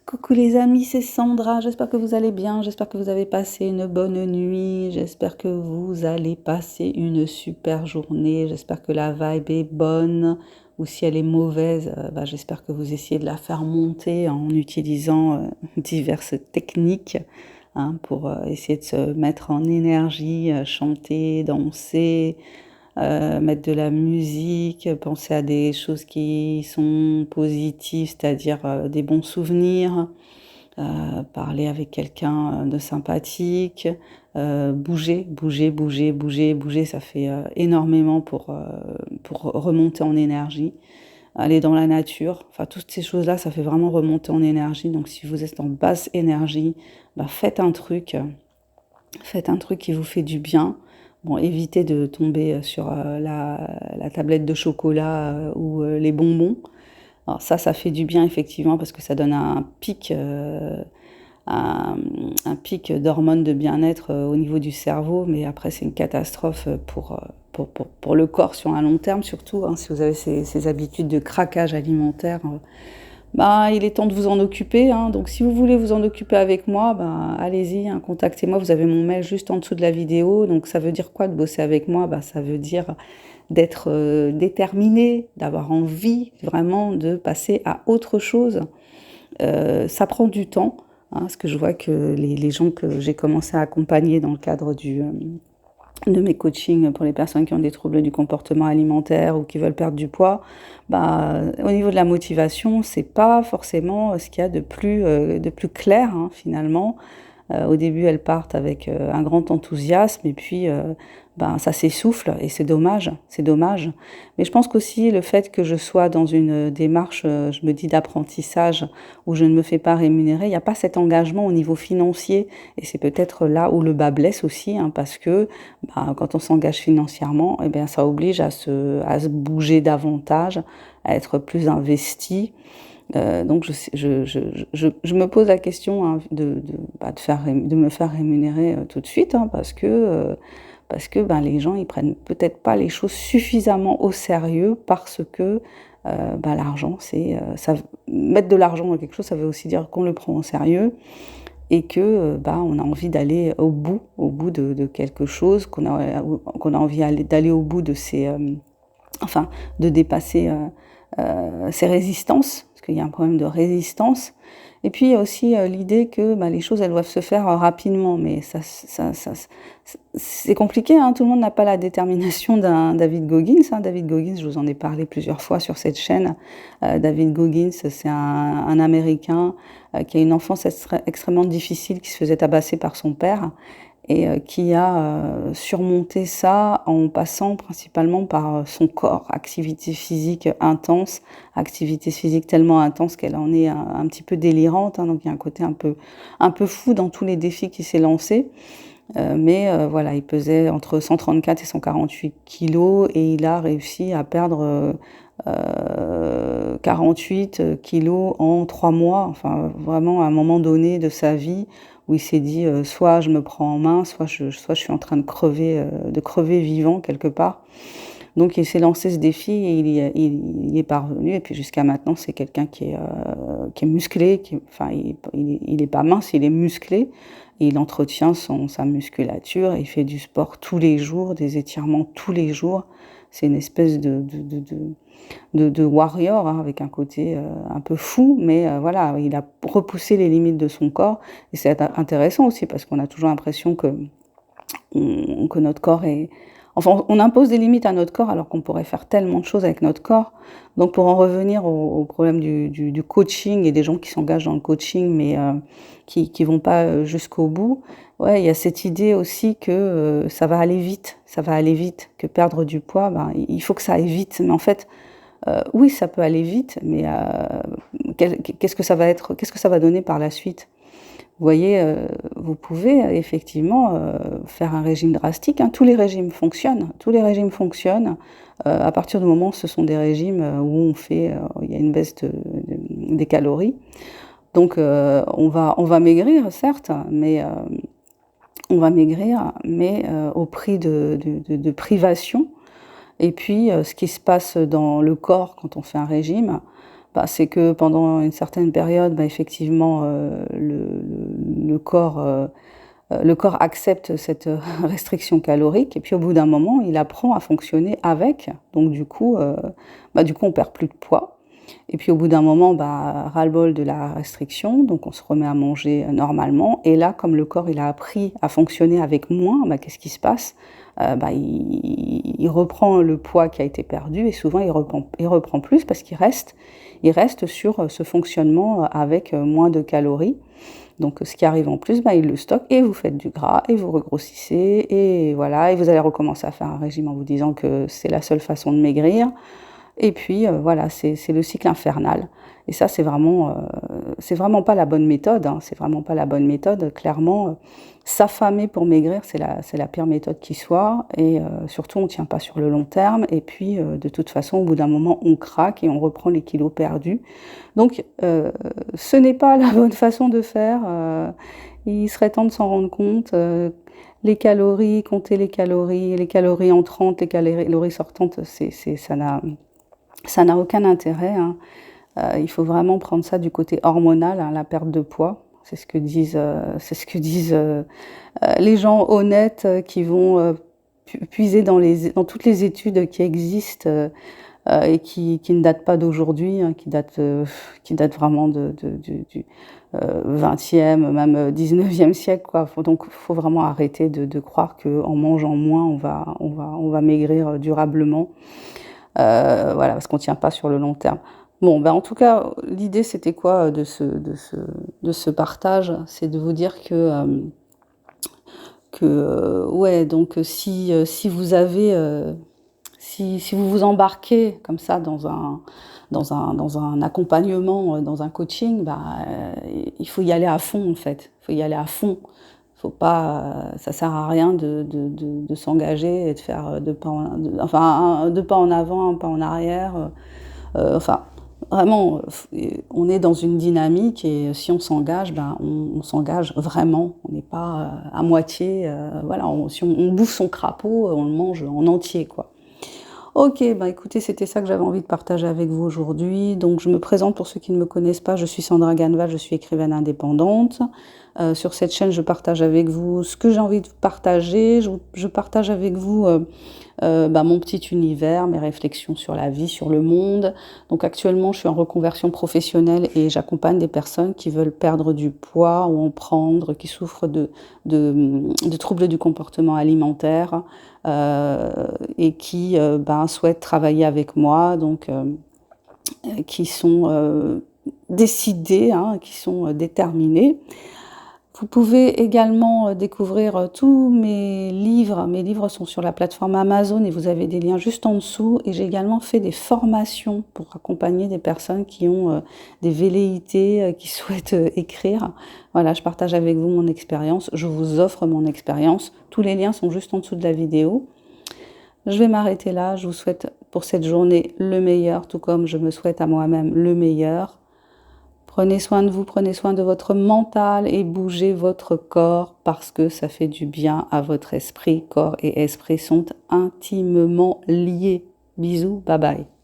Coucou les amis, c'est Sandra, j'espère que vous allez bien, j'espère que vous avez passé une bonne nuit, j'espère que vous allez passer une super journée, j'espère que la vibe est bonne, ou si elle est mauvaise, j'espère que vous essayez de la faire monter en utilisant diverses techniques pour essayer de se mettre en énergie, chanter, danser, mettre de la musique, penser à des choses qui sont positives, c'est-à-dire des bons souvenirs, parler avec quelqu'un de sympathique, bouger, ça fait énormément pour remonter en énergie. Aller dans la nature, enfin toutes ces choses-là, ça fait vraiment remonter en énergie. Donc si vous êtes en basse énergie, faites un truc qui vous fait du bien. Bon, évitez de tomber sur la tablette de chocolat ou les bonbons. Alors ça fait du bien effectivement parce que ça donne un, un pic d'hormones de bien-être au niveau du cerveau, mais après c'est une catastrophe pour le corps sur un long terme, surtout si vous avez ces habitudes de craquage alimentaire. Il est temps de vous en occuper, hein. Donc si vous voulez vous en occuper avec moi, allez-y, hein, contactez-moi, vous avez mon mail juste en dessous de la vidéo. Donc ça veut dire quoi de bosser avec moi? Ça veut dire d'être déterminé, d'avoir envie vraiment de passer à autre chose. Ça prend du temps, hein, parce que je vois que les gens que j'ai commencé à accompagner dans le cadre de mes coachings pour les personnes qui ont des troubles du comportement alimentaire ou qui veulent perdre du poids, au niveau de la motivation, c'est pas forcément ce qu'il y a de plus clair, hein, finalement. Au début, elles partent avec un grand enthousiasme et puis ça s'essouffle et c'est dommage, c'est dommage. Mais je pense qu'aussi le fait que je sois dans une démarche, je me dis d'apprentissage où je ne me fais pas rémunérer, il n'y a pas cet engagement au niveau financier et c'est peut-être là où le bas blesse aussi, hein, parce que quand on s'engage financièrement, ça oblige à se bouger davantage, à être plus investi. Donc je me pose la question, hein, de me faire rémunérer tout de suite, hein, parce que les gens ils prennent peut-être pas les choses suffisamment au sérieux parce que l'argent mettre de l'argent dans quelque chose, ça veut aussi dire qu'on le prend au sérieux et que on a envie d'aller au bout de quelque chose, qu'on a envie d'aller au bout de de dépasser ces résistances, parce qu'il y a un problème de résistance. Et puis il y a aussi l'idée que les choses elles doivent se faire rapidement, mais c'est compliqué, hein. Tout le monde n'a pas la détermination d'un David Goggins, hein. David Goggins, je vous en ai parlé plusieurs fois sur cette chaîne. David Goggins, c'est un Américain qui a une enfance extrêmement difficile, qui se faisait tabasser par son père et qui a surmonté ça en passant principalement par son corps, activité physique intense, activité physique tellement intense qu'elle en est un petit peu délirante, hein, donc il y a un côté un peu fou dans tous les défis qu'il s'est lancé. Voilà, il pesait entre 134 et 148 kilos et il a réussi à perdre 48 kilos en 3 mois, enfin vraiment à un moment donné de sa vie où il s'est dit soit je me prends en main, soit je suis en train de crever vivant quelque part. Donc il s'est lancé ce défi et il y est parvenu. Et puis jusqu'à maintenant, c'est quelqu'un qui est musclé, il est pas mince, il est musclé. Et il entretient sa musculature, et il fait du sport tous les jours, des étirements tous les jours. C'est une espèce de warrior, hein, avec un côté un peu fou, mais voilà, il a repoussé les limites de son corps. Et c'est intéressant aussi parce qu'on a toujours l'impression que notre corps est... Enfin, on impose des limites à notre corps alors qu'on pourrait faire tellement de choses avec notre corps. Donc pour en revenir au problème du coaching et des gens qui s'engagent dans le coaching mais qui vont pas jusqu'au bout, ouais, il y a cette idée aussi que ça va aller vite, que perdre du poids, il faut que ça aille vite. Mais en fait, oui, ça peut aller vite, mais qu'est-ce que ça va donner par la suite? Vous voyez, vous pouvez effectivement faire un régime drastique, hein. Tous les régimes fonctionnent. À partir du moment où ce sont des régimes où il y a une baisse des calories. Donc on va maigrir, certes, mais au prix de privation. Et puis ce qui se passe dans le corps quand on fait un régime, c'est que pendant une certaine période, effectivement, le corps accepte cette restriction calorique et puis au bout d'un moment, il apprend à fonctionner avec. Donc du coup, on perd plus de poids et puis au bout d'un moment, ras-le-bol de la restriction, donc on se remet à manger normalement et là, comme le corps, il a appris à fonctionner avec moins, qu'est-ce qui se passe? Il reprend le poids qui a été perdu et souvent il reprend plus parce il reste sur ce fonctionnement avec moins de calories. Donc ce qui arrive en plus, il le stocke et vous faites du gras et vous regrossissez et voilà, et vous allez recommencer à faire un régime en vous disant que c'est la seule façon de maigrir. Et puis voilà, c'est le cycle infernal. Et ça, c'est vraiment pas la bonne méthode, hein, c'est vraiment pas la bonne méthode. Clairement, s'affamer pour maigrir, c'est la pire méthode qui soit. Et surtout, on ne tient pas sur le long terme. Et puis, de toute façon, au bout d'un moment, on craque et on reprend les kilos perdus. Donc, ce n'est pas la bonne façon de faire. Il serait temps de s'en rendre compte. Les calories, compter les calories entrantes, les calories sortantes, ça n'a aucun intérêt, hein. Il faut vraiment prendre ça du côté hormonal, hein, la perte de poids. C'est ce que disent les gens honnêtes qui vont puiser dans toutes les études qui existent et qui ne datent pas d'aujourd'hui, hein, qui datent vraiment du 20e, même 19e siècle, quoi. Donc, il faut vraiment arrêter de croire qu'en mangeant moins, on va maigrir durablement. Voilà, parce qu'on ne tient pas sur le long terme. Bon, en tout cas, l'idée, c'était quoi de ce partage? C'est de vous dire ouais, donc si vous avez, si vous vous embarquez comme ça dans un accompagnement, dans un coaching, il faut y aller à fond, en fait. Il faut y aller à fond. Faut pas, ça sert à rien de s'engager et de faire deux pas en avant, un pas en arrière. Enfin, vraiment, on est dans une dynamique et si on s'engage, on s'engage vraiment. On n'est pas à moitié. Voilà, si on bouffe son crapaud, on le mange en entier, quoi. Ok, écoutez, c'était ça que j'avais envie de partager avec vous aujourd'hui. Donc, je me présente pour ceux qui ne me connaissent pas. Je suis Sandra Ganval, je suis écrivaine indépendante. Sur cette chaîne, je partage avec vous ce que j'ai envie de partager. Je partage avec vous mon petit univers, mes réflexions sur la vie, sur le monde. Donc, actuellement, je suis en reconversion professionnelle et j'accompagne des personnes qui veulent perdre du poids ou en prendre, qui souffrent de troubles du comportement alimentaire. Et qui souhaitent travailler avec moi, donc qui sont décidés, hein, qui sont déterminés. Vous pouvez également découvrir tous mes livres. Mes livres sont sur la plateforme Amazon et vous avez des liens juste en dessous. Et j'ai également fait des formations pour accompagner des personnes qui ont des velléités, qui souhaitent écrire. Voilà, je partage avec vous mon expérience. Je vous offre mon expérience. Tous les liens sont juste en dessous de la vidéo. Je vais m'arrêter là. Je vous souhaite pour cette journée le meilleur, tout comme je me souhaite à moi-même le meilleur. Prenez soin de vous, prenez soin de votre mental et bougez votre corps parce que ça fait du bien à votre esprit. Corps et esprit sont intimement liés. Bisous, bye bye.